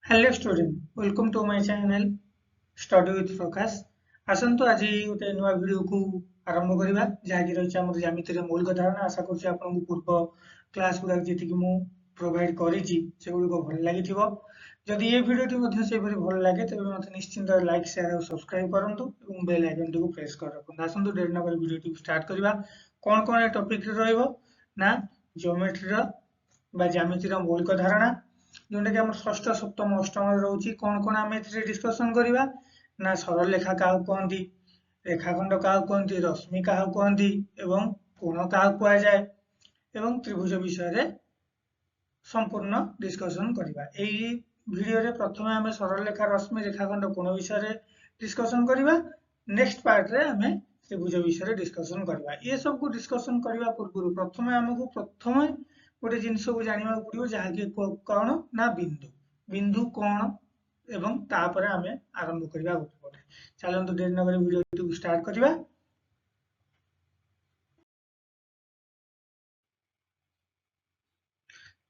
Hello student, welcome to my channel study with Prakash. आसतु आज गोटे नुआ वीडियो को आरंभ करवा जहाँकि रही आम ज्यामितिर मौलिक धारणा। आशा करुँच आपको पूर्व क्लास गुड़ा जी मु प्रोवाइड करगुड़ भल लगी। जदि ये वीडियो से भल लगे तेज मत निश्चिंत लाइक शेयर और सब्सक्राइब करूँ और बेल आइकन टी प्रेस कर रखुद। आसतु डेरी नगर वीडियो स्टार्ट करवा। कौन कौन टॉपिक रहा जियोमेट्री ज्यामितिर मौलिक धारणा जोटा कि षष्ठ सप्तम अष्टम रोचे। कौन कौन आम डिस्कसन करवा ना सरल रेखा क्या कहती, रेखाखंड क्या कहती, रश्मि क्या कहती एवं कोण क्या कहुए एवं त्रिभुज विषय संपूर्ण डिस्कसन करवा। यही वीडियो रे प्रथम आम सरल रेखा रश्मि रेखाखंड कोण विषय डिस्कसन करवा। नेक्स्ट पार्ट रे आम त्रिभुज विषय डिस्कसन करवा। ये सब को डिस्कसन करने पूर्व प्रथम आमको गोटे जिनस को जानवा पड़ो जहाँकि कौन ना बिंदु, बिंदु कौन एवं तापर आम आरंभ करवा गोटे गोटे। चलते डेरी नगर वीडियो स्टार्ट करवा।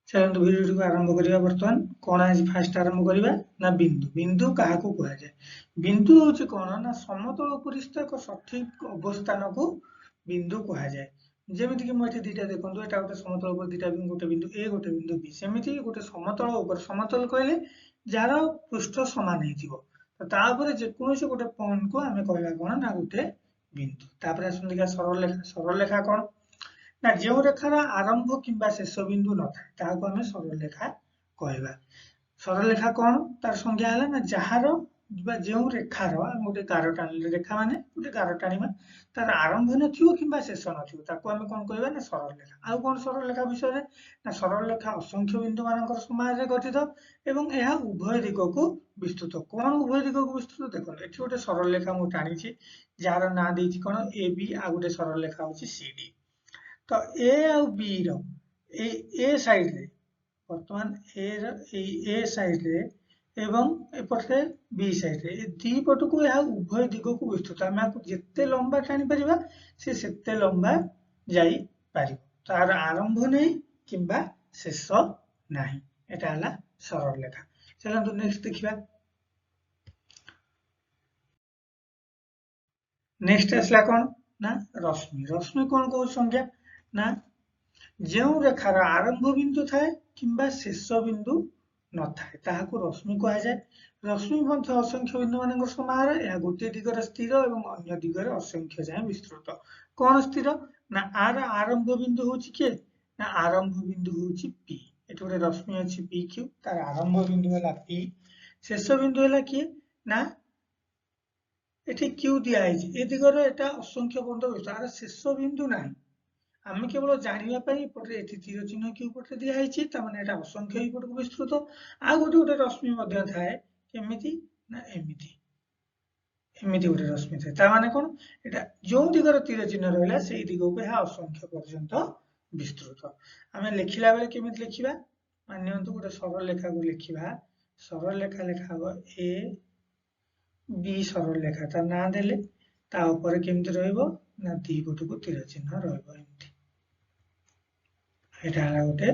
चलते वीडियो को आरंभ करवा। बर्तमान कौन आज फास्ट आरंभ करवा ना बिंदु। बिंदु क्या कहुए? बिंदु हूँ कौन ना समतल उपरिस्थ एक सठिक अवस्थान को बिंदु कहुए। जमीक मुझे दीटा देखो, यहाँ गोटे समतल उपर दीटा गोटे बिंदु ए गोटे बिंदु बी। सेमती गोटे समतल उपर, समतल कहले जार पृष्ठ सामान होपर जेकोसी गोटे पॉइंट को आम कहवा कौन ना गोटे बिंदु। तापर आसता सरल रेखा। सरल रेखा कौन ना जो रेखार आरंभ किंबा शेष बिंदु न था आम सरल रेखा कहवा। सरल रेखा कौन तार संज्ञा है ना जार जो रेखार गोटे गार टाणी, रेखा माने गोटे गार टाणीमा तार आरंभ ना शेष नाकू आम कौन कहवा ना सरल रेखा। आउ कौन सरल रेखा विषय ना सरल रेखा असंख्य बिंदु मान समाज गठित एवं यह उभय दिग को विस्तृत। कौन उभय दिग को विस्तृत? देखो ये गोटे सरल रेखा मुझे टाणी जार ना देती कौन ए बी, आ गोटे सरल रेखा हूँ सी डी। तो ए आउ बी रो ए साइड रे वर्तमान ए साइड रे एवं एपटे बी साइड रे दी पट को यह उभय दिग को विस्तृत। आम आपको जिते लंबा टाणी पारिबा से सेते लंबा जाई पारिबो। तार आरंभ नहीं किंबा शेष नहीं। एटा हला सरल रेखा। चलते नेक्स्ट देखिबा। नेक्स्ट आसला कौन ना रश्मि। रश्मि कौन कौ संज्ञा ना ଯେଉଁ ରେଖାର ଆରମ୍ଭ ବିନ୍ଦୁ ଥାଏ କିମ୍ବା ଶେଷ ବିନ୍ଦୁ ନଥାଏ ତାହାକୁ ରଶ୍ମି କୁହାଯାଏ। ରଶ୍ମି ମଧ୍ୟ ଅସଂଖ୍ୟ ବିନ୍ଦୁ ମାନଙ୍କର ସମାହାର। ଏହା ଗୋଟିଏ ଦିଗରେ ସ୍ଥିର ଏବଂ ଅନ୍ୟ ଦିଗରେ ଅସଂଖ୍ୟ ଯାଏଁ ବିସ୍ତୃତ। କଣ ସ୍ଥିର ନା ଆର ଆରମ୍ଭ ବିନ୍ଦୁ ହଉଛି କିଏ ନା ଆରମ୍ଭ ବିନ୍ଦୁ ହଉଛି ପି। ଏଠି ଗୋଟେ ରଶ୍ମି ଅଛି ପି କ୍ୟୁ, ତାର ଆରମ୍ଭ ବିନ୍ଦୁ ହେଲା ପି, ଶେଷ ବିନ୍ଦୁ ହେଲା କିଏ ନା ଏଠି କ୍ୟୁ ଦିଆହେଇଛି। ଏ ଦିଗରେ ଏଟା ଅସଂଖ୍ୟ ପର୍ଯ୍ୟନ୍ତ ବିସ୍ତୃତ, ଆର ଶେଷ ବିନ୍ଦୁ ନାହିଁ। ଆମେ କେବଳ ଜାଣିବା ପାଇଁ ଏପଟରେ ଏଠି ତୀର ଚିହ୍ନ କ୍ୟୁ ପଟରେ ଦିଆହେଇଛି, ତାମାନେ ଏଟା ଅସଂଖ୍ୟ ଏଇପଟକୁ ବିସ୍ତୃତ। ଆଉ ଗୋଟେ ରଶ୍ମି ମଧ୍ୟ ଥାଏ କେମିତି ନା ଏମିତି ଗୋଟେ ରଶ୍ମି ଥାଏ। ତା ମାନେ କଣ ଏଟା ଯୋଉ ଦିଗରେ ତୀର ଚିହ୍ନ ରହିଲା ସେଇ ଦିଗକୁ ଏହା ଅସଂଖ୍ୟ ପର୍ଯ୍ୟନ୍ତ ବିସ୍ତୃତ। ଆମେ ଲେଖିଲା ବେଳେ କେମିତି ଲେଖିବା, ମାନିନିଅନ୍ତୁ ଗୋଟେ ସରଳ ଲେଖାକୁ ଲେଖିବା। ସରଳ ଲେଖା ଲେଖା ହବ ଏ বি ସରଳ ଲେଖା, ତା ନାଁ ଦେଲେ ତା ଉପରେ କେମିତି ରହିବ ନା ଦି ପଟକୁ ତୀର ଚିହ୍ନ ରହିବ ଏମିତି। ଏଟା ହେଲା ଗୋଟେ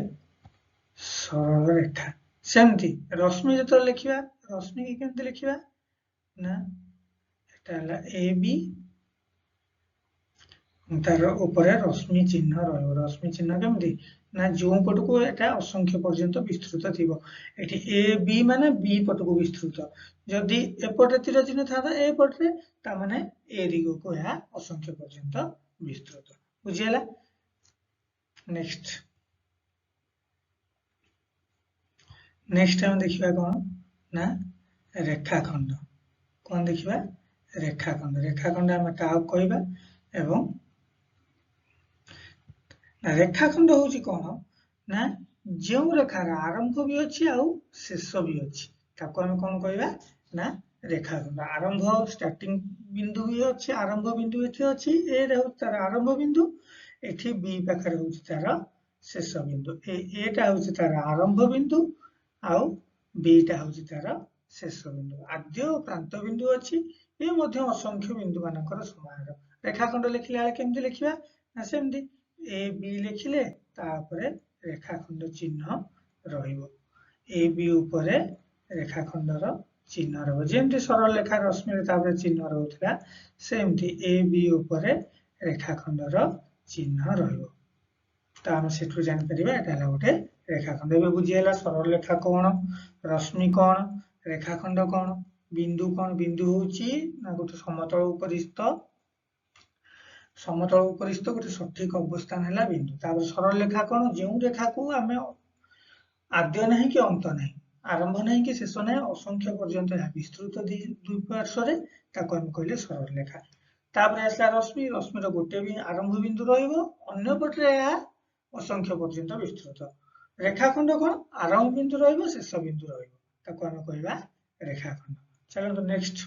ସରଳ ରେଖା। ସେମିତି ରଶ୍ମି ଯେତେବେଳେ ଲେଖିବା, ରଶ୍ମି କି କେମିତି ଲେଖିବା ନା ଏଟା ହେଲା ଏ বি, ତାର ଉପରେ ରଶ୍ମି ଚିହ୍ନ ରହିବ। ରଶ୍ମି ଚିହ୍ନ କେମିତି ନା ଯୋଉ ପଟକୁ ଏଟା ଅସଂଖ୍ୟ ପର୍ଯ୍ୟନ୍ତ ବିସ୍ତୃତ ଥିବ। ଏଠି ଏ বি ମାନେ বি ପଟକୁ ବିସ୍ତୃତ। ଯଦି ଏପଟେ ତୀର ଚିହ୍ନ ଥାନ୍ତା ଏ ପଟରେ, ତାମାନେ ଏ ଦିଗକୁ ଏହା ଅସଂଖ୍ୟ ପର୍ଯ୍ୟନ୍ତ ବିସ୍ତୃତ। ବୁଝିହେଲା? ନେକ୍ସଟ ଆମେ ଦେଖିବା କଣ ନା ରେଖାଖଣ୍ଡ। କଣ ଦେଖିବା ରେଖାଖଣ୍ଡ। ରେଖାଖଣ୍ଡ ଆମେ କାହାକୁ କହିବା ଏବଂ ରେଖାଖଣ୍ଡ ହଉଛି କଣ ନା ଯେଉଁ ରେଖାର ଆରମ୍ଭ ବି ଅଛି ଆଉ ଶେଷ ବି ଅଛି ତାକୁ ଆମେ କଣ କହିବା ନା ରେଖାଖଣ୍ଡ। ଆରମ୍ଭ ଷ୍ଟାର୍ଟିଂ ବିନ୍ଦୁ ବି ଅଛି, ଆରମ୍ଭ ବିନ୍ଦୁ ଏଠି ଅଛି, ଏ ରେ ହଉଛି ତାର ଆରମ୍ଭ ବିନ୍ଦୁ, ଏଠି ବି ପାଖରେ ହଉଛି ତାର ଶେଷ ବିନ୍ଦୁ। ଏଟା ହଉଛି ତାର ଆରମ୍ଭ ବିନ୍ଦୁ ଆଉ ବିଟା ହଉଛି ତାର ଶେଷ ବିନ୍ଦୁ। ଆଦ୍ୟ ଓ ପ୍ରାନ୍ତ ବିନ୍ଦୁ ଅଛି, ଏ ମଧ୍ୟ ଅସଂଖ୍ୟ ବିନ୍ଦୁ ମାନଙ୍କର ସମାହାର। ରେଖାଖଣ୍ଡ ଲେଖିଲା ବେଳେ କେମିତି ଲେଖିବା ନା ସେମିତି ଏ বি ଲେଖିଲେ ତାପରେ ରେଖାଖଣ୍ଡ ଚିହ୍ନ ରହିବ। ଏ বি ଉପରେ ରେଖାଖଣ୍ଡର ଚିହ୍ନ ରହିବ। ଯେମିତି ସରଳ ଲେଖା ରଶ୍ମିରେ ତାପରେ ଚିହ୍ନ ରହୁଥିଲା, ସେମିତି ଏ বি ଉପରେ ରେଖାଖଣ୍ଡର ଚିହ୍ନ ରହିବ। ତ ଆମେ ସେଠୁ ଜାଣିପାରିବା ଏଟା ହେଲା ଗୋଟେ ରେଖାଖଣ୍ଡ। ଏବେ ବୁଝିହେଲା ସରଳ ରେଖା କଣ, ରଶ୍ମି କଣ, ରେଖାଖଣ୍ଡ କଣ, ବିନ୍ଦୁ କଣ। ବିନ୍ଦୁ ହଉଛି ନା ଗୋଟେ ସମତଳ ଉପରିସ୍ଥ ଗୋଟେ ସଠିକ ଅବସ୍ଥାନ ହେଲା ବିନ୍ଦୁ। ତାପରେ ସରଳ ରେଖା କଣ, ଯେଉଁ ରେଖାକୁ ଆମେ ଆଦ୍ୟ ନାହିଁ କି ଅନ୍ତ ନାହିଁ, ଆରମ୍ଭ ନାହିଁ କି ଶେଷ ନାହିଁ, ଅସଂଖ୍ୟ ପର୍ଯ୍ୟନ୍ତ ଏହା ବିସ୍ତୃତ ଦୁଇ ପାର୍ଶ୍ୱରେ, ତାକୁ ଆମେ କହିଲେ ସରଳ ରେଖା। ତାପରେ ଆସିଲା ରଶ୍ମି। ରଶ୍ମିର ଗୋଟେ ବି ଆରମ୍ଭ ବିନ୍ଦୁ ରହିବ, ଅନ୍ୟ ପଟରେ ଏହା ଅସଂଖ୍ୟ ପର୍ଯ୍ୟନ୍ତ ବିସ୍ତୃତ। ରେଖାଖଣ୍ଡ କଣ ଆରମ୍ଭ ବିନ୍ଦୁ ରହିବ, ଶେଷ ବିନ୍ଦୁ ରହିବ, ତାକୁ ଆମେ କହିବା ରେଖାଖଣ୍ଡ। ଚାଲନ୍ତୁ ନେକ୍ସଟ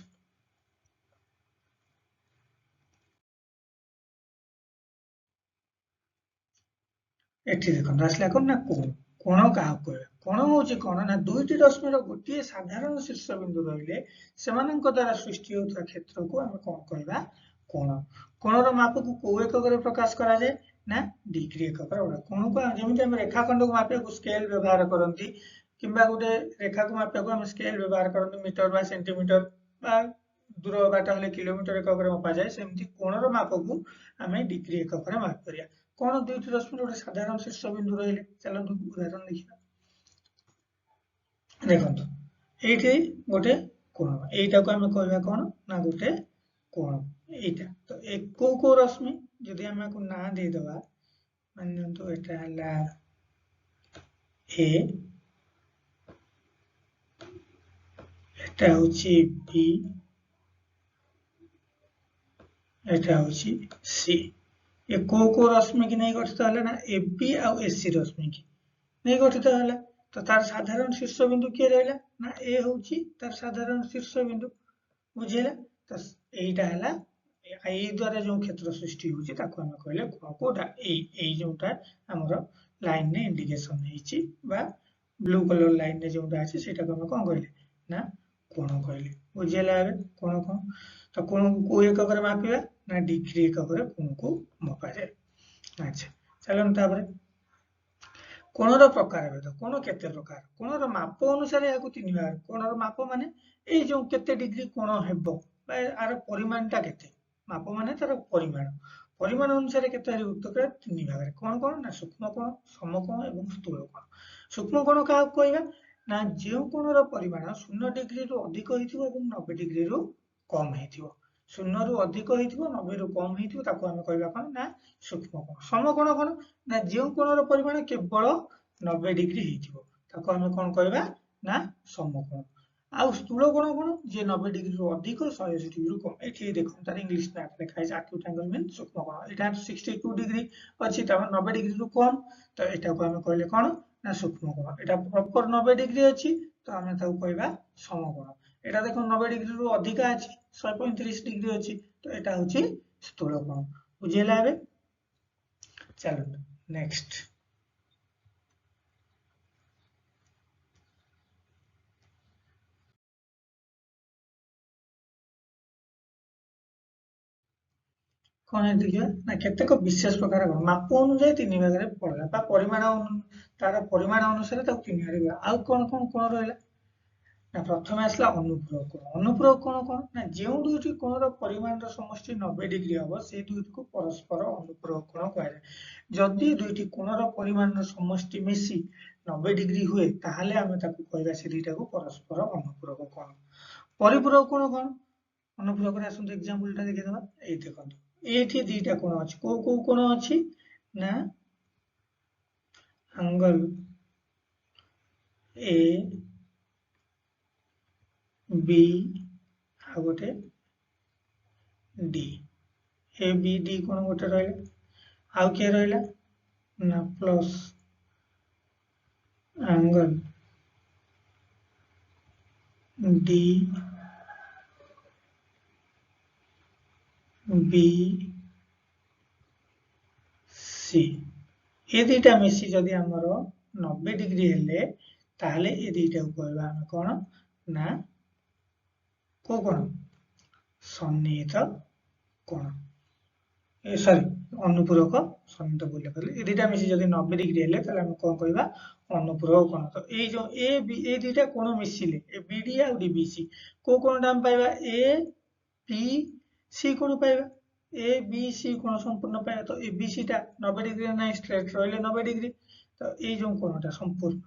ଏଠି ଦେଖନ୍ତୁ ଆସିଲା କଣ ନା କୋଣ। କୋଣ କାହାକୁ କହିବା, କୋଣ ହଉଛି କଣ ନା ଦୁଇଟି ରଶ୍ମିର ଗୋଟିଏ ସାଧାରଣ ଶୀର୍ଷ ବିନ୍ଦୁ ରହିଲେ ସେମାନଙ୍କ ଦ୍ୱାରା ସୃଷ୍ଟି ହେଉଥିବା କ୍ଷେତ୍ରକୁ ଆମେ କଣ କହିବା କୋଣ। କୋଣର ମାପକୁ କୋଉ ଏକକରେ ପ୍ରକାଶ କରାଯାଏ ନା ଡିଗ୍ରୀ ଏକକରେ। କୋଣକୁ ଯେମିତି ଆମେ ରେଖାଖଣ୍ଡକୁ ମାପିବାକୁ ସ୍କେଲ ବ୍ୟବହାର କରନ୍ତି କିମ୍ବା ଗୋଟେ ରେଖାକୁ ମାପିବାକୁ ଆମେ ସ୍କେଲ ବ୍ୟବହାର କରନ୍ତି ମିଟର ବା ସେଣ୍ଟିମିଟର ବା ଦୂର ବାଟ ହେଲେ କିଲୋମିଟର ଏକକରେ ମପାଯାଏ, ସେମିତି କୋଣର ମାପକୁ ଆମେ ଡିଗ୍ରୀ ଏକକରେ ମାପି ପାରିବା। କଣ ଦୁଇଟି ରଶ୍ମିର ଗୋଟେ ସାଧାରଣ ଶୀର୍ଷ ବିନ୍ଦୁ ରହିଲେ, ଚାଲନ୍ତୁ ଉଦାହରଣ ଦେଖିବା। ଦେଖନ୍ତୁ ଏଇଠି ଗୋଟେ କୋଣ, ଏଇଟାକୁ ଆମେ କହିବା କଣ ନା ଗୋଟେ କୋଣ। ଏଇଟା ତ କୋଉ କୋଉ ରଶ୍ମି, ଯଦି ଆମେ ଆକୁ ନାଁ ଦେଇଦବା, ମାନି ନିଅନ୍ତୁ ଏଟା ହେଲା ଏ, ଏଟା ହଉଛି বি, এটা হচ্ছে সি। ଏ କୋଉ କୋଉ ରଶ୍ମି କି ନେଇ ଗଠିତ ହେଲା ନା এবি ଆଉ ଏସି ରଶ୍ମି କି ନେଇ ଗଠିତ ହେଲା। ତ ତାର ସାଧାରଣ ଶୀର୍ଷ ବିନ୍ଦୁ କିଏ ରହିଲା ନା ଏ ହଉଛି ତାର ସାଧାରଣ ଶୀର୍ଷ ବିନ୍ଦୁ। ବୁଝିହେଲା? ତ ଏଇଟା ହେଲା ଏଇ ଦ୍ୱାରା ଯୋଉ କ୍ଷେତ୍ର ସୃଷ୍ଟି ହଉଛି ତାକୁ ଆମେ କହିଲେ କୋଉଟା ଏଇ ଯୋଉଟା ଆମର ଲାଇନରେ ଇଣ୍ଡିକେସନ ହେଇଛି ବା ବ୍ଲୁ କଲର ଲାଇନରେ ଯୋଉଟା ଅଛି ସେଇଟାକୁ ଆମେ କଣ କହିଲେ ନା କୋଣ କହିଲେ। ବୁଝିହେଲା? ଏବେ କୋଣ କଣ, ତ କୋଣକୁ କୋଉ ଏକକରେ ମାପିବା ନା ଡିଗ୍ରୀ ଏକକରେ କୋଣକୁ ମପାଯାଏ। ଆଚ୍ଛା ଚାଲନ୍ତୁ ତାପରେ କୋଣର ପ୍ରକାରଭେଦ। କୋଣ କେତେ ପ୍ରକାର, କୋଣର ମାପ ଅନୁସାରେ ଏହାକୁ ତିନି ଭାଗ। କୋଣର ମାପ ମାନେ ଏଇ ଯୋଉ କେତେ ଡିଗ୍ରୀ କୋଣ ହେବ ବା ଆର ପରିମାଣଟା କେତେ, ମାପ ମାନେ ତାର ପରିମାଣ। परिमाण अनुसार केते विभक्त करा तीन भाग रे कोन कोन ना सूक्ष्म कोण समकोण एवं स्थूल कोण सूक्ष्म कोण का कहबा ना जे कोणर परिमाण 0 डिग्री रु अधिक होइथिबो एवं 90 डिग्री रु कम हेतिबो 0 रु अधिक होइथिबो 90 रु कम हेतिबो ताको हम कहबा कोन ना सूक्ष्म कोण समकोण कोन ना जे कोणर परिमाण केवल 90 डिग्री हेतिबो ताको हम कोन कहबा ना समकोण आउ स्थूल कोण कोन जे 90 डिग्री रु अधिक 180 डिग्री रु कम एठी देखो तार इंग्लिश में लिखा है acute angle मीन सूक्ष्म कोण एटा 62 डिग्री अछि त 90 डिग्री रु कम तो एटा को हम कहले कोन ना सूक्ष्म कोण एटा प्रॉपर 90 डिग्री अछि तो हम ताको कहबा समकोण एटा देखो 90 डिग्री रु अधिक अछि 135 डिग्री अछि तो एटा होछि स्थूल कोण बुझिला बे चलो नेक्स्ट कौन है देखिए ना केतेक विशेष प्रकार माप अनुसार तीन भाग रे पड़ला बा परिमाण तार परिमाण अनुसार ताको तीन भाग रे आउ कोन कोन कोन रहला ना प्रथम आसला अनुप्रयोग कोन ना जेउ दुईटी कोणर परिमाण समष्टि 90 डिग्री हबो से दुईटी को परस्पर अनुप्रयोग कोण कहै जदि दुईटी कोणर परिमाण समष्टि मिसी 90 डिग्री हुए ताहले हम ताको कहबा से दुईटा को परस्पर अनुप्रयोग कोण परिपूरक कोण अनुप्रयोग रे आसु एग्जांपल टा देखि दबा ए देखंतु एठी दुईटा कोण अछि को कोण अछि ना एंगल ए बी आ गोटे डी ए बी डी कोण गोटे रहला आउ के रहला ना plus angle D B C ए दुईटा मिसी जदि हमर 90 डिग्री हेले ताहले ए दुईटा को कहबा हम कोन ना को कोण सन्निहित कोण ए सॉरी अनुपूरक सन्निहित बोले कहले ए दुईटा मिसी जदि 90 डिग्री हेले ताहले हम कोन कहबा अनुपूरक कोण तो ए जो ए बी ए दुईटा कोण मिसिले ए बी डी आ डी बी सी को कोणटा हम पाइबा ए बी सी कोण पाइबा ए बी सी कोण संपूर्ण पाइबा तो ए बी सी टा 90 डिग्री ना स्ट्रेट रहले 90 डिग्री तो ए जो कोणटा संपूर्ण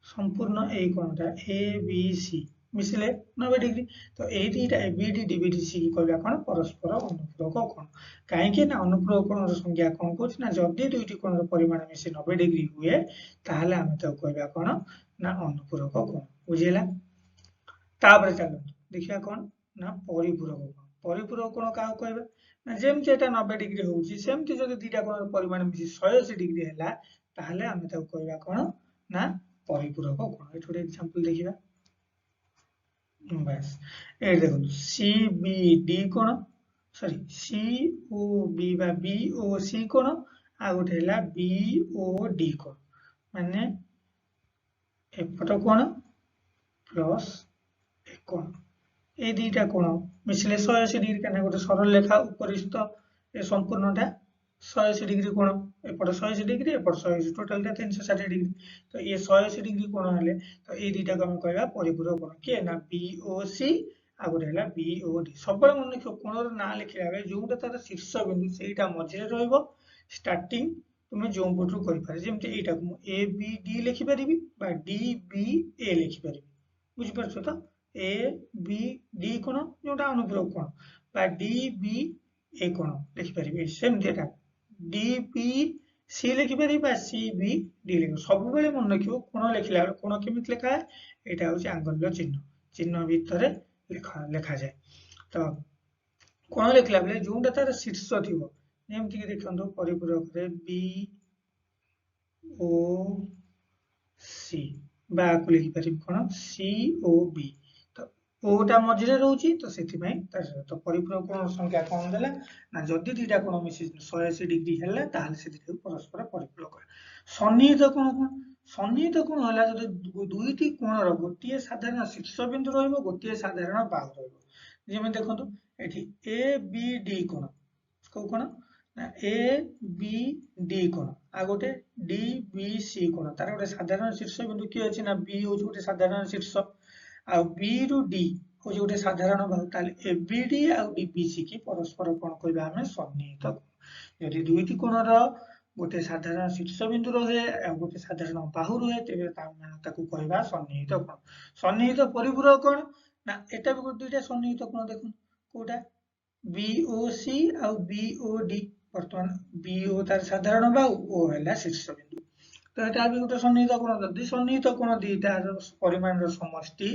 संपूर्ण ए कोणटा ए बी सी मिसिले 90 डिग्री तो ए दुईटा A B D D B D C की कहबा कोन परस्पर अनुपूरक कोण काहे कि ना अनुपूरक कोणर संख्या कोन कहछ ना जदि दुईटी कोणर परिमाण मिसी 90 डिग्री हुए ताहले हम तो कहबा कोन ना अनुपूरक कोण बुझिला तापर चलो देखिया कोन ना परिपूरक कोण का कहबा ना जेमति एटा 90 डिग्री होउची सेमति जदि दुईटा कोणर परिमाण मिसी 180 डिग्री हैला ताहले हम तो कहबा कोन ना परिपूरक कोण एठो एग्जांपल देखिबा बस ए देखो सी बी डी कोण सॉरी सी ओ बी बा बी ओ सी कोण आ गोटे हैला बी ओ डी कोण माने एपट कोण प्लस ए कोण ए दुईटा कोण मिसले 180 डिग्री काना गोटे सरल रेखा उपरिस्थ ए संपूर्णटा 180 डिग्री कोण एपट 180 डिग्री एपट 180 टोटल टा 360 डिग्री तो ये 180 डिग्री कोण हले तो ए दुईटा को हम कहबा परिपूरक कोण के ना बी ओ सी आ गोटे हैला बी ओ डी सबले मन रखियो कोणर ना लिखिला बेले जोटा तार शीर्ष बिंदु सेटा मझिरे रहइबो स्टार्टिंग तुमे जो पटु करि पारे जेमते एटा को ए बी डी लिखि परिबी बा डी बी ए लिखि परिबी बुझि परछो तो ए बी डी कोण जोटा अनुपूरक कोण बा डी बी ए कोण लिखि परिबी सेमते एटा डी बी सी लिखि परिबी बा सी बी डी लिखि सब बेले मन रखियो कोण लिखिला बेले कोण केमिति लिखा है एटा होची एंगल रो चिन्ह चिन्ह भितरे लिखा जाए तो कोण लिखला बेले जोटा तार शीर्ष थिबो जेमति कि देखंतु परिपूरक रे बी ओ सी बा को लिखि परिबी कोण सी ओ बी तो ओटा मझिरे रहउची तो सेति पई तो परिपूरक कोण संख्या कोन देला ना जदि दुईटा कोण मिसी 180 डिग्री हेले ताहले से दुईटा परस्पर परिपूरक सन्निहित कोण होला जदि दुईटी कोणर गोटिए साधारण शीर्ष बिंदु रहइबो गोटिए साधारण बाहु रहइबो जेमे देखंतु एठी ए बी डी कोण को कोण ना ए बी डी कोण आ गोटे डी बी सी कोण तार गोटे साधारण शीर्ष बिंदु कि अछि ना बी हो गोटे साधारण शीर्ष आ बी रु डी हो गोटे साधारण बाहु ताले ए बी डी आ डी बी सी की परस्पर कोण कहबा हमें सन्निहित ଯଦି ଦୁଇଟି କୋଣର ଗୋଟେ ସାଧାରଣ ଶୀର୍ଷବିନ୍ଦୁ ରହେ ଆଉ ଗୋଟେ ସାଧାରଣ ବାହୁ ରହେ ତେବେ ତାକୁ କହିବା ସନ୍ନିହିତ କୋଣ। ସନ୍ନିହିତ ପରିପୂରକ କୋଣ ନା ଏଟା ବି ଦୁଇଟା ସନ୍ନିହିତ କୋଣ ଦେଖନ୍ତୁ କୋଉଟା BOC ଆଉ BOD। ବର୍ତ୍ତମାନ BO ତାର ସାଧାରଣ ବାହୁ ଓ ହେଲା ଶୀର୍ଷବିନ୍ଦୁ ତ ଏଟା ବି ଗୋଟେ ସନ୍ନିହିତ କୋଣ। ଯଦି ସନ୍ନିହିତ କୋଣ ଦିଟାର ପରିମାଣର ସମଷ୍ଟି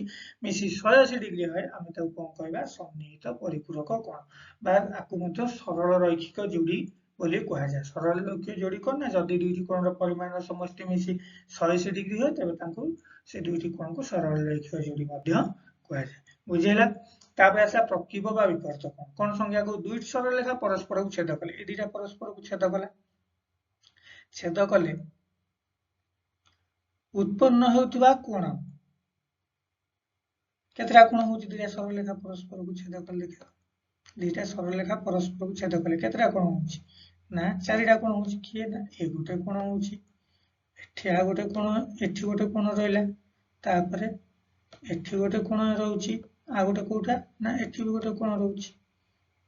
ମିଶି 180 ଡିଗ୍ରୀ ହୁଏ ଆମେ ତାକୁ କଣ କହିବା ସନ୍ନିହିତ ପରିପୂରକ କୋଣ ବା ଆକୁ ମଧ୍ୟ ସରଳ ରୈଖିକ ଯୋଡ଼ି ବୋଲି କୁହାଯାଏ। ସରଳ ରୈଖିକ ଯୋଡ଼ି କଣ ନା ଯଦି ଦୁଇଟି କୋଣର ପରିମାଣର ସମଷ୍ଟି ମିଶି 180 ଡିଗ୍ରୀ ହୁଏ ତେବେ ତାଙ୍କୁ ସେ ଦୁଇଟି କୋଣକୁ ସରଳ ରୈଖିକ ଯୋଡ଼ି ମଧ୍ୟ କୁହାଯାଏ। ବୁଝିହେଲା। ତାପରେ ଆସିଲା ପ୍ରକ୍ଷେପ ବା ବିପରୀତ କୋଣ। କୋଣ ସଂଖ୍ୟାକୁ ଦୁଇଟି ସରଳରେଖା ପରସ୍ପରକୁ ଛେଦ କଲେ ଏ ଦୁଇଟା ପରସ୍ପରକୁ ଛେଦ କଲା ଛେଦ କଲେ ଉତ୍ପନ୍ନ ହେଉଥିବା କୋଣ କେତେଟା କୋଣ ହଉଛି ଦୁଇଟା ସରଳରେଖା ପରସ୍ପରକୁ ଛେଦ କଲେ ଦେଖିବା ଦୁଇଟା ସରଳରେଖା ପରସ୍ପରକୁ ଛେଦ କଲେ କେତେଟା କୋଣ ହଉଛି ନା 4ଟା କୋଣ ହଉଛି କିଏ ନା ଏ ଗୋଟେ କୋଣ ହଉଛି ଏଠି ଆଉ ଗୋଟେ କୋଣ ଏଠି ଗୋଟେ କୋଣ ରହିଲା ତାପରେ ଏଠି ଗୋଟେ କୋଣ ରହୁଛି ଆଉ ଗୋଟେ କୋଉଟା ନା ଏଠି ବି ଗୋଟେ କୋଣ ରହୁଛି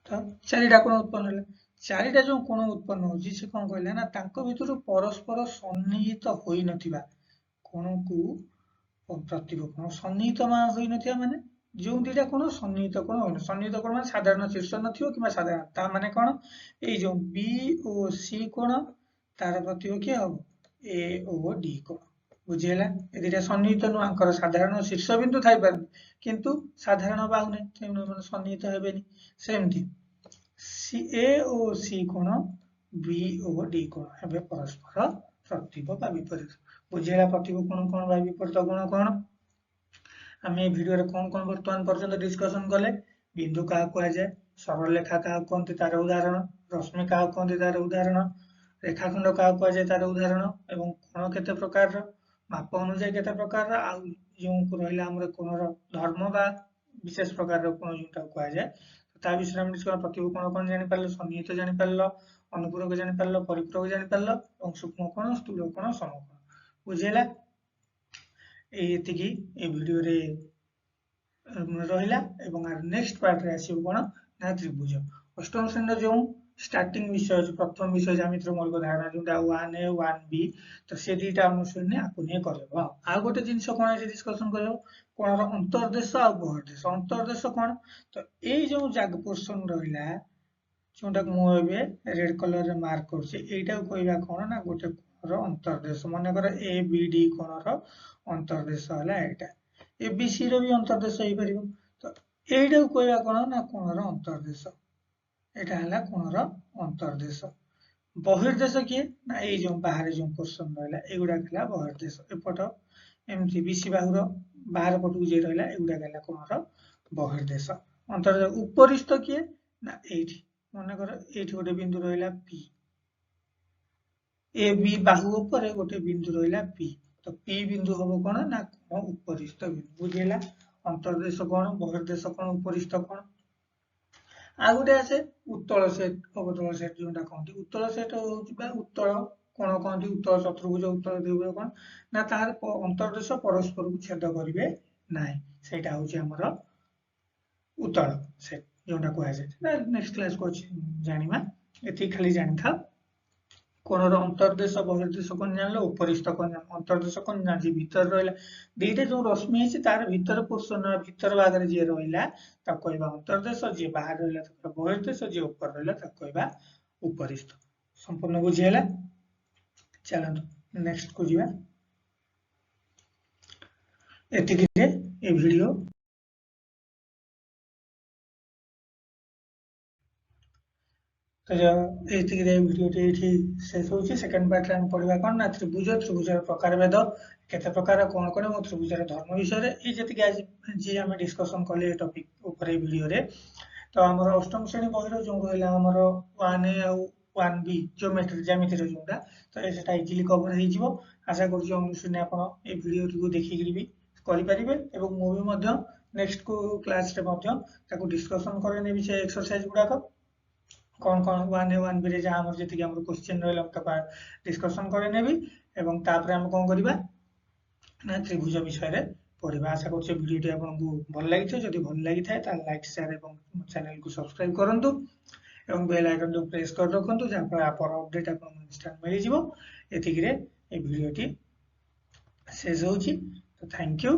ତ 4ଟା କୋଣ ଉତ୍ପନ୍ନ ହେଲା 4ଟା ଯୋଉ କୋଣ ଉତ୍ପନ୍ନ ହଉଛି ସେ କଣ କହିଲା ନା ତାଙ୍କ ଭିତରୁ ପରସ୍ପର ସନ୍ନିହିତ ହୋଇନଥିବା କୋଣକୁ ପ୍ରତିପ କୋଣ ସନ୍ନିହିତ ହୋଇନଥିବା ମାନେ ଯେଉଁ ଦୁଇଟା କୋଣ ସନ୍ନିହିତ କୋଣ ହୋଇନି ସନ୍ନିହିତ କୋଣ ମାନେ ସାଧାରଣ ଶୀର୍ଷ ନଥିବ କିମ୍ବା ସାଧାରଣ ତା ମାନେ କଣ ଏଇ ଯୋଉ B ଓ C କୋଣ ତାର ପ୍ରତିପ କିଏ ହବ A ଓ D କୋଣ। ବୁଝିହେଲା। ଏ ଦୁଇଟା ସନ୍ନିହିତ ନୁହଁ ଆଙ୍କର ସାଧାରଣ ଶୀର୍ଷ ବିନ୍ଦୁ ଥାଇପାରେ କିନ୍ତୁ ସାଧାରଣ ବାହୁ ନାହିଁ ତେଣୁ ମାନେ ସନ୍ନିହିତ ହେବେନି। ସେମିତି A ଓ C କୋଣ B ଓ D କୋଣ ଏବେ ପରସ୍ପର ପ୍ରତିପ ବା ବିପରୀତ। ବୁଝିହେଲା ପ୍ରତିପ କୋଣ କଣ ବା ବିପରୀତ କୋଣ କଣ ଆମେ এই ଭିଡିଓରେ କଣ କଣ ବର୍ତ୍ତମାନ ପର୍ଯ୍ୟନ୍ତ ଡିସ୍କସନ କଲେ ବିନ୍ଦୁ କାହାକୁ କୁହାଯାଏ ସରଳରେଖା କାହାକୁ କୁହନ୍ତି ତାର ଉଦାହରଣ ରଶ୍ମି କାହାକୁ କୁହନ୍ତି ତାର ଉଦାହରଣ ରେଖାଖଣ୍ଡ କାହାକୁ କୁହାଯାଏ ତାର ଉଦାହରଣ ଏବଂ କୋଣ କେତେ ପ୍ରକାରର ମାପ ଅନୁଯାୟୀ କେତେ ପ୍ରକାରର ଆଉ ଯେଉଁ ରହିଲା ଆମର କୋଣର ଧର୍ମ ବା ବିଶେଷ ପ୍ରକାରର କୋଣ ଯୋଉଟାକୁ କୁହାଯାଏ ତା ବିଷୟରେ ଆମେ ଡିସ୍କସନ ପ୍ରତିପ କୋଣ କଣ ଜାଣିପାରିଲ ସନ୍ନିହିତ ଜାଣିପାରିଲ ଅନୁପୂରକ ଜାଣିପାରିଲ ପରିପୂରକ ଜାଣିପାରିଲ ଏବଂ ସୂକ୍ଷ୍ମ କୋଣ ସ୍ଥୂଳ କୋଣ ସମକୋଣ। ବୁଝିହେଲା। ଏତିକି এই ଭିଡିଓରେ ରହିଲା ଏବଂ ନେକ୍ସଟ ପାର୍ଟରେ ଆସିବ କଣ ନା ତ୍ରିଭୁଜ ଅଷ୍ଟମ ଶ୍ରେଣୀର ଯେଉଁ ଷ୍ଟାର୍ଟିଂ ବିଷୟ ଅଛି ପ୍ରଥମ ବିଷୟ ଜ୍ୟାମିତିର ମୌଳିକ ଧାରଣା ଯୋଉଟା 1A 1B ତ ସେ ଦୁଇଟା ଅନୁଶୀଳନୀ ଆକୁ ନେଇ କରିବ। ଆଉ ଗୋଟେ ଜିନିଷ କଣ ଏଠି ଡିସ୍କସନ କରିବ କୋଣର ଅନ୍ତର୍ଦେଶ ଆଉ ବହିର୍ଦେଶ। ଅନ୍ତର୍ଦେଶ କଣ ତ ଏଇ ଯୋଉ ପୋର୍ସନ ରହିଲା ଯୋଉଟାକୁ ମୁଁ ଏବେ ରେଡ୍ କଲରରେ ମାର୍କ କରୁଛି ଏଇଟାକୁ କହିବା କଣ ନା ଗୋଟେ କୋଣର ଅନ୍ତର୍ଦେଶ। ମନେକର ABD କୋଣର ଅନ୍ତର୍ଦେଶ ହେଲା ଏଇଟା ABC ର ବି ଅନ୍ତର୍ଦେଶ ହେଇପାରିବ ତ ଏଇଟାକୁ କହିବା କଣ ନା କୋଣର ଅନ୍ତର୍ଦେଶ। ଏଇଟା ହେଲା କୋଣର ଅନ୍ତର୍ଦେଶ। ବହିର୍ଦେଶ କିଏ ନା ଏଇ ଯୋଉ ବାହାରେ ଯୋଉ ପୋର୍ସନ ରହିଲା ଏଗୁଡାକ ହେଲା ବହିର୍ଦେଶ। ଏପଟ ଏମିତି BC ବାହୁର ବାହାର ପଟକୁ ଯିଏ ରହିଲା ଏଗୁଡାକ ହେଲା କୋଣର ବହିର୍ଦେଶ। ଅନ୍ତର୍ଦେଶ ଉପରିସ୍ଥ କିଏ ନା ଏଇଠି ମନେକର ଏଇଠି ଗୋଟେ ବିନ୍ଦୁ ରହିଲା P AB ବାହୁ ଉପରେ ଗୋଟେ ବିନ୍ଦୁ ରହିଲା P ତ P ବିନ୍ଦୁ ହବ କଣ ନା କୋଣ ଉପରିସ୍ଥ ବିନ୍ଦୁ। ବୁଝିହେଲା। ଅନ୍ତର୍ଦେଶ କଣ ବହିର୍ଦେଶ କଣ ଉପରିସ୍ଥ କଣ ଆଉ ଗୋଟେ ଆସେ ଉତ୍ତଳ ସେଟ ଅବତଳ ସେଟ ଯୋଉଟା କହନ୍ତି ଉତ୍ତଳ ସେଟ ହଉଛି ବା ଉତ୍ତଳ କୋଣ କହନ୍ତି ଉତ୍ତଳ ଚତୁର୍ଭୁଜ ଉତ୍ତଳ ତ୍ରିଭୁଜ କଣ ନା ତାହାର ଅନ୍ତର୍ଦେଶ ପରସ୍ପରକୁ ଛେଦ କରିବେ ନାହିଁ ସେଇଟା ହଉଛି ଆମର ଉତ୍ତଳ ସେଟ ଯୋଉଟା କୁହାଯାଏ ନେକ୍ସଟ କ୍ଲାସକୁ ଅଛି ଜାଣିବା ଏତିକି ଖାଲି ଜାଣିଥାଅ। କୋଣର ଅନ୍ତର୍ଦେଶ ବହିର୍ଦେଶ କଣ ଜାଣିଲ ଉପରିସ୍ଥ କଣ ଅନ୍ତର୍ଦେଶ କଣ ଜାଣିଛି ଭିତରେ ରହିଲା ଦିଟା ଯୋଉ ରଶ୍ମି ହେଇଛି ତାର ଭିତର ପୋର୍ସନ ଭିତର ଭାଗରେ ଯିଏ ରହିଲା ତାକୁ କହିବା ଅନ୍ତର୍ଦେଶ ଯିଏ ବାହାରେ ରହିଲା ତାକୁ କହିବା ବହିର୍ଦେଶ ଯିଏ ଉପରେ ରହିଲା ତାକୁ କହିବା ଉପରିସ୍ଥ। ସମ୍ପୂର୍ଣ୍ଣ ବୁଝିହେଲା। ଚାଲନ୍ତୁ ନେକ୍ସଟ କୁ ଯିବା। ଏତିକିରେ ଏ ଭିଡିଓ ଏତିକିରେ ଭିଡିଓଟି ଏଇଠି ଶେଷ ହଉଛି। ସେକେଣ୍ଡ ପାର୍ଟରେ ଆମେ ପଢିବା କଣ ନା ତ୍ରିଭୁଜ ତ୍ରିଭୁଜର ପ୍ରକାରଭେଦ କେତେ ପ୍ରକାର କଣ କଣ ଏବଂ ତ୍ରିଭୁଜର ଧର୍ମ ବିଷୟରେ ଏଇ ଯେତିକି ଆଜି ଆମେ ଡିସ୍କସନ କଲେ ଏ ଟପିକ ଉପରେ ଭିଡିଓରେ ତ ଆମର ଅଷ୍ଟମ ଶ୍ରେଣୀ ବହିର ଯୋଉ ରହିଲା ଆମର 1A ଆଉ 1B ଜିଓମେଟ୍ରି ଜ୍ୟାମିତିର ଯୋଉଟା ତ ସେଟା ଇଜିଲି କଭର ହେଇଯିବ। ଆଶା କରୁଛି ଅନୁଶୀଳନୀ ଆପଣ এই ଭିଡିଓଟିକୁ ଦେଖିକିରି ବି କରିପାରିବେ ଏବଂ ମୁଁ ବି ମଧ୍ୟ ନେକ୍ସଟ କ୍ଲାସରେ ମଧ୍ୟ ତାକୁ ଡିସ୍କସନ କରିନେବି ସେ ଏକ୍ସରସାଇଜ ଗୁଡାକ कौन कौन 1A 1B रे जहाँ हमर जेतिक हमर क्वेश्चन रहला तक डिस्कशन करे नेबी एवं तापर हम कोन करबा ना त्रिभुज विषय रे पढ़िबा। आशा करछ वीडियोटी आपनको भल लागि जदि भल लागि थाए ता लाइक शेयर एवं चैनल को सब्सक्राइब करंतु एवं बेल आइकन को प्रेस कर रखंतु जहाँ पर अपडेट आपको इंस्टांट मिल जिवो। एतिकिरे ए वीडियोटी शेष होउची। तो थैंक यू।